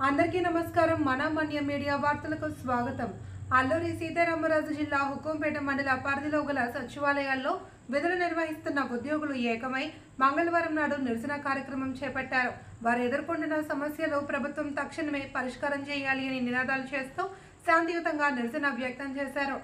అందరికీ నమస్కారం. మన మన్య మీడియా వార్తలకు స్వాగతం. అల్లూరి సీతారామరాజు జిల్లా హుకుంపేట మండల పరిధిలో గల సచివాలయాల్లో విధులు నిర్వహిస్తున్న ఉద్యోగులు ఏకమై మంగళవారం నాడు నిరసన కార్యక్రమం చేపట్టారు. వారు ఎదుర్కొంటున్న సమస్యలు ప్రభుత్వం తక్షణమే పరిష్కారం చేయాలి అని నినాదాలు చేస్తూ శాంతియుతంగా నిరసన వ్యక్తం చేశారు.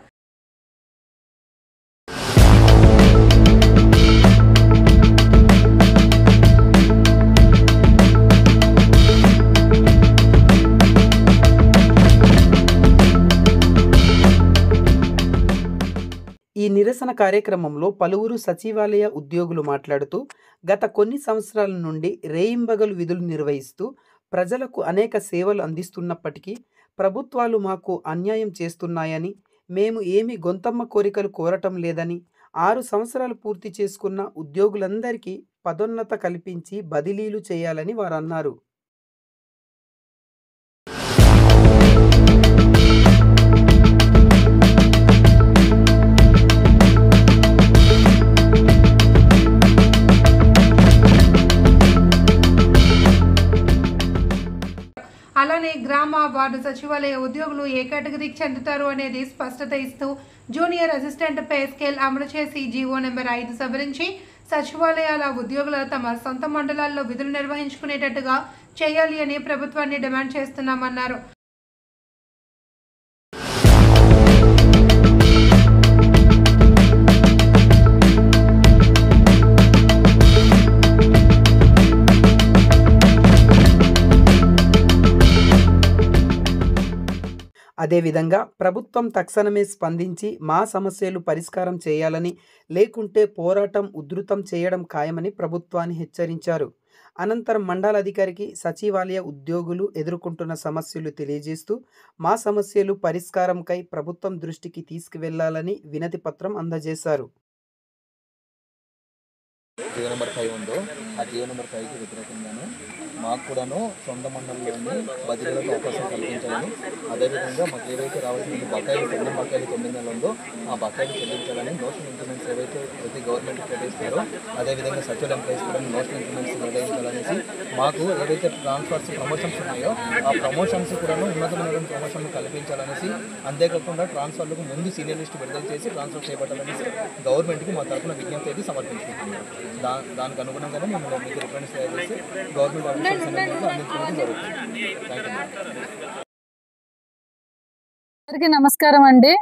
ఈ నిరసన కార్యక్రమంలో పలువురు సచివాలయ ఉద్యోగులు మాట్లాడుతూ గత కొన్ని సంవత్సరాల నుండి రేయింబగలు విధులు నిర్వహిస్తూ ప్రజలకు అనేక సేవలు అందిస్తున్నప్పటికీ ప్రభుత్వాలు మాకు అన్యాయం చేస్తున్నాయని, మేము ఏమి గొంతమ్మ కోరికలు కోరటం లేదని, 6 సంవత్సరాలు పూర్తి చేసుకున్న ఉద్యోగులందరికీ పదోన్నత కల్పించి బదిలీలు చేయాలని వారు అన్నారు. అలానే గ్రామ వార్డు సచివాలయ ఉద్యోగులు ఏ కేటగిరీకి చెందుతారు అనేది స్పష్టత ఇస్తూ జూనియర్ అసిస్టెంట్ పే స్కేల్ అమలు చేసి జీవో నెంబర్ 5 సవరించి సచివాలయాల ఉద్యోగులు తమ సొంత మండలాల్లో విధులు నిర్వహించుకునేటట్టుగా చేయాలి అని ప్రభుత్వాన్ని డిమాండ్ చేస్తున్నామన్నారు. అదేవిధంగా ప్రభుత్వం తక్షణమే స్పందించి మా సమస్యలు పరిష్కారం చేయాలని, లేకుంటే పోరాటం ఉధృతం చేయడం ఖాయమని ప్రభుత్వాన్ని హెచ్చరించారు. అనంతరం మండలాధికారికి సచివాలయ ఉద్యోగులు ఎదుర్కొంటున్న సమస్యలు తెలియజేస్తూ మా సమస్యలు పరిష్కారంకై ప్రభుత్వం దృష్టికి తీసుకువెళ్లాలని వినతి పత్రం అందజేశారు. జీవో నెంబర్ 5 ఉందో ఆ జీవో నెంబర్ 5కి వ్యతిరేకంగాను మాకు కూడాను సొంత మండలంలోని బదిలీలకు అవకాశం కల్పించాలని, అదేవిధంగా మాకు ఏవైతే రావాల్సిన బకాయిలు పెండింగ్ బకాయిలు 9 నెలలు ఉందో ఆ బకాయిలు చెల్లించాలని, నోషనల్ ఇంక్రిమెంట్స్ ఏవైతే ప్రతి గవర్నమెంట్ కేటాయిస్తారో అదేవిధంగా సచివల్ ఎంప్లాయీస్ కూడా నోషనల్ ఇంక్రిమెంట్స్ నిర్వహించాలనేసి, మాకు ఏవైతే ట్రాన్స్ఫర్స్ ప్రమోషన్స్ ఉన్నాయో ఆ ప్రమోషన్స్ కూడాను ఉన్నతమైన ప్రమోషన్లు కల్పించాలనేసి, అంతేకాకుండా ట్రాన్స్ఫర్లకు ముందు సీనియర్ లిస్ట్ విడుదల చేసి ట్రాన్స్ఫర్ చేపట్టాలనేసి గవర్నమెంట్కి మా తరఫున విజ్ఞప్తి అయితే సమర్పించుకుంటున్నాం. దానికి అనుగుణంగానే మేము మీకు రిఫరెన్స్ తయారు చేసి గవర్నమెంట్ ఆఫీసర్స్ అందించడం జరుగుతుంది. అందరికీ నమస్కారం అండి.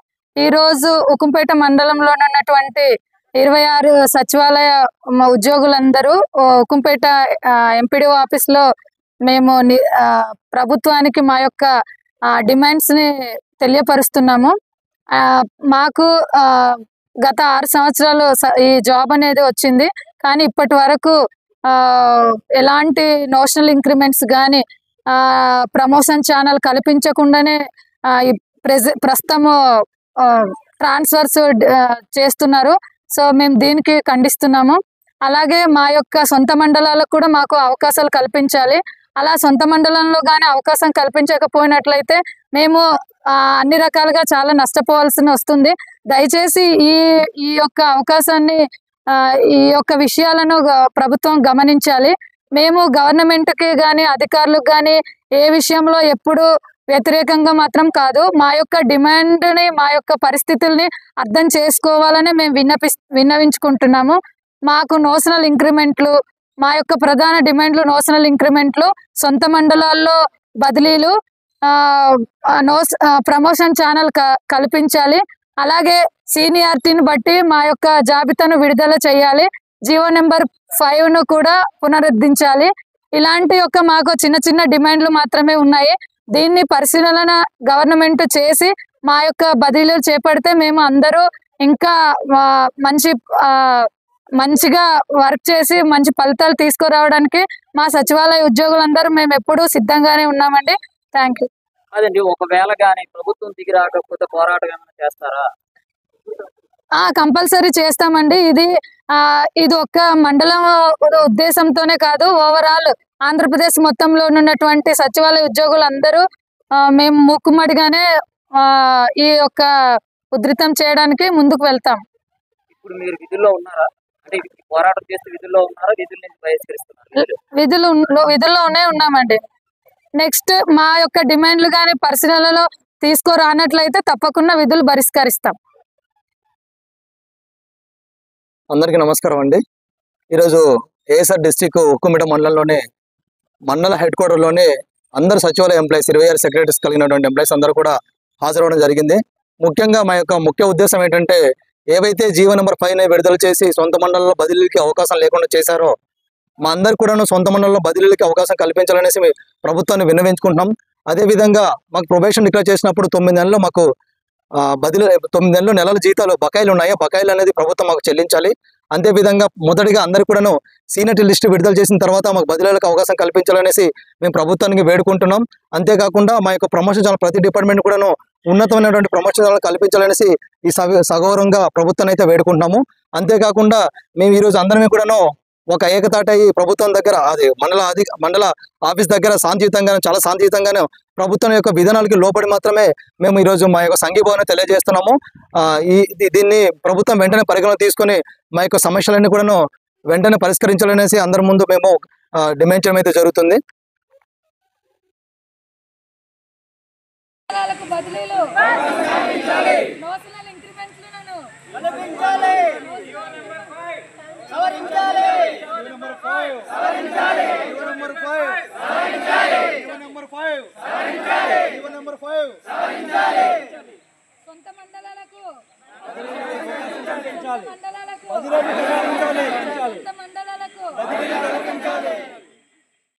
ఈరోజు ఉకుంపేట మండలంలో ఉన్నటువంటి 26 సచివాలయ ఉద్యోగులందరూ ఉకుంపేట ఎంపీడీఓ ఆఫీస్లో మేము ప్రభుత్వానికి మా యొక్క డిమాండ్స్ని తెలియపరుస్తున్నాము. మాకు గత 6 సంవత్సరాలు ఈ జాబ్ అనేది వచ్చింది, కానీ ఇప్పటి వరకు ఎలాంటి నోషనల్ ఇంక్రిమెంట్స్ కానీ ప్రమోషన్ ఛానల్ కల్పించకుండానే ప్రస్తుతము ట్రాన్స్ఫర్స్ చేస్తున్నారు. సో మేము దీనికి ఖండిస్తున్నాము. అలాగే మా యొక్క సొంత మండలాలకు కూడా మాకు అవకాశాలు కల్పించాలి. అలా సొంత మండలంలో కానీ అవకాశం కల్పించకపోయినట్లయితే మేము అన్ని రకాలుగా చాలా నష్టపోవాల్సి వస్తుంది. దయచేసి ఈ యొక్క అవకాశాన్ని ఈ యొక్క విషయాలను ప్రభుత్వం గమనించాలి. మేము గవర్నమెంట్కి కానీ అధికారులకు కానీ ఏ విషయంలో ఎప్పుడు వ్యతిరేకంగా మాత్రం కాదు. మా యొక్క డిమాండ్ని, మా యొక్క పరిస్థితుల్ని అర్థం చేసుకోవాలని మేము విన్నవించుకుంటున్నాము. మాకు నోషనల్ ఇంక్రిమెంట్లు, మా యొక్క ప్రధాన డిమాండ్లు నోషనల్ ఇంక్రిమెంట్లు, సొంత మండలాల్లో బదిలీలు, ప్రమోషన్ ఛానల్ కల్పించాలి. అలాగే సీనియారిటీని బట్టి మా యొక్క జాబితాను విడుదల చేయాలి. జీవో నెంబర్ 5ను కూడా పునరుద్ధరించాలి. ఇలాంటి యొక్క మాకు చిన్న చిన్న డిమాండ్లు మాత్రమే ఉన్నాయి. దీన్ని పరిశీలన గవర్నమెంట్ చేసి మా యొక్క బదిలీలు చేపడితే మేము అందరూ ఇంకా మంచిగా వర్క్ చేసి మంచి ఫలితాలు తీసుకురావడానికి మా సచివాలయ ఉద్యోగులందరూ మేము ఎప్పుడూ సిద్ధంగానే ఉన్నామండి. Thank you. అదండి, ఒకవేళ కానీ ప్రభుత్వం దిగి రాకపోతే పోరాటం ఏమైనా చేస్తారా? కంపల్సరీ చేస్తామండి. ఇది ఒక్క మండలం ఉద్దేశంతోనే కాదు, ఓవరాల్ ఆంధ్రప్రదేశ్ మొత్తంలో ఉన్నటువంటి సచివాలయ ఉద్యోగులందరూ మేము మూకుమ్మడిగానే ఈ యొక్క ఉధృతం చేయడానికి ముందుకు వెళ్తాం. ఇప్పుడు మీరు విధుల్లో ఉన్నారా? అంటే పోరాటం చేస్తే విధుల్లో ఉన్నారా? విధుల నుంచి బహిష్కరిస్తున్నారు? విధుల్లోనే ఉన్నామండి. నెక్స్ట్ మా యొక్క డిమాండ్లు కానీ పరిశీలనలో తీసుకురానట్లయితే తప్పకుండా విధులు బహిష్కరిస్తాం. అందరికీ నమస్కారం అండి. ఈరోజు ఏఎస్ఆర్ డిస్టిక్ ఉక్కుమిట మండలంలోనే మండల హెడ్ క్వార్టర్లోనే అందరు సచివాలయ ఎంప్లాయీస్ 26 సెక్రటరీస్ కలిగినటువంటి ఎంప్లాయీస్ అందరూ కూడా హాజరవడం జరిగింది. ముఖ్యంగా మా యొక్క ముఖ్య ఉద్దేశం ఏంటంటే ఏవైతే జీవో నెంబర్ 5 విడుదల చేసి సొంత మండలంలో బదిలీకి అవకాశం లేకుండా చేశారో మా అందరు కూడాను సొంత మండలంలో బదిలీకి అవకాశం కల్పించాలనేసి ప్రభుత్వాన్ని విన్నవించుకుంటున్నాం. అదేవిధంగా మాకు ప్రొబేషన్ డిక్లేర్ చేసినప్పుడు 9 నెలలు మాకు బదిలీ 9 నెలల జీతాలు బకాయిలు ఉన్నాయి. బకాయిలు అనేది ప్రభుత్వం మాకు చెల్లించాలి. అంతేవిధంగా మొదటిగా అందరు కూడాను సీనియర్ లిస్ట్ విడుదల చేసిన తర్వాత మాకు బదిలీలకు అవకాశం కల్పించాలనేసి మేము ప్రభుత్వానికి వేడుకుంటున్నాం. అంతేకాకుండా మా యొక్క ప్రమోషన్ ప్రతి డిపార్ట్మెంట్ కూడాను ఉన్నతమైనటువంటి ప్రమోషన్ కల్పించాలనేసి ఈ సగౌరవంగా ప్రభుత్వాన్ని అయితే వేడుకుంటున్నాము. అంతేకాకుండా మేము ఈరోజు అందరమే కూడాను ఒక ఏకతాటై ప్రభుత్వం దగ్గర అది మండల ఆఫీస్ దగ్గర చాలా శాంతియుతంగానే ప్రభుత్వం యొక్క విధానాలకి లోబడి మాత్రమే మేము ఈరోజు మా యొక్క సంఘీభావాన్ని తెలియజేస్తున్నాము. దీన్ని ప్రభుత్వం వెంటనే పరిగణన తీసుకొని మా యొక్క సమస్యలన్నీ కూడాను వెంటనే పరిష్కరించాలనేసి అందరి ముందు మేము డిమాండ్ చేయడం అయితే జరుగుతుంది. మండలాలకు